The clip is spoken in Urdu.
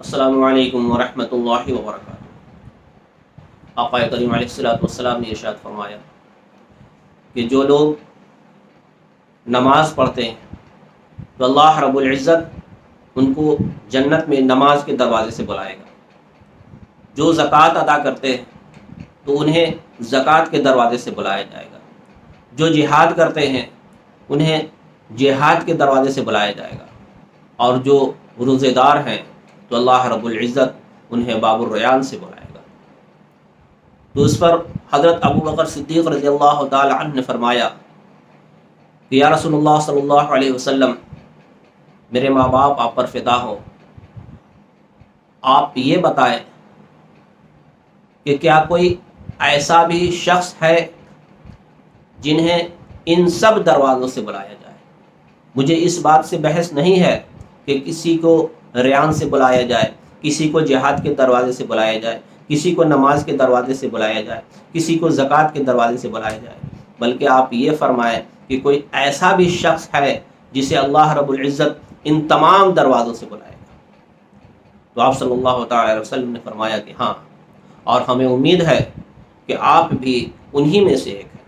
السلام علیکم ورحمۃ اللہ وبرکاتہ۔ آقا کریم علیہ الصلوۃ والسلام نے ارشاد فرمایا کہ جو لوگ نماز پڑھتے ہیں تو اللہ رب العزت ان کو جنت میں نماز کے دروازے سے بلائے گا۔ جو زکوٰۃ ادا کرتے ہیں تو انہیں زکوٰۃ کے دروازے سے بلایا جائے گا۔ جو جہاد کرتے ہیں انہیں جہاد کے دروازے سے بلایا جائے گا، اور جو روزے دار ہیں تو اللہ رب العزت انہیں باب الریان سے بلائے گا۔ تو اس پر حضرت ابو بکر صدیق رضی اللہ تعالی عنہ نے فرمایا کہ یا رسول اللہ صلی اللہ علیہ وسلم، میرے ماں باپ آپ پر فدا ہوں، آپ یہ بتائیں کہ کیا کوئی ایسا بھی شخص ہے جنہیں ان سب دروازوں سے بلایا جائے؟ مجھے اس بات سے بحث نہیں ہے کہ کسی کو ریان سے بلایا جائے، کسی کو جہاد کے دروازے سے بلایا جائے، کسی کو نماز کے دروازے سے بلایا جائے، کسی کو زکوٰۃ کے دروازے سے بلایا جائے، بلکہ آپ یہ فرمائیں کہ کوئی ایسا بھی شخص ہے جسے اللہ رب العزت ان تمام دروازوں سے بلائے گا۔ تو آپ صلی اللہ تعالی علیہ وسلم نے فرمایا کہ ہاں، اور ہمیں امید ہے کہ آپ بھی انہی میں سے ایک ہیں۔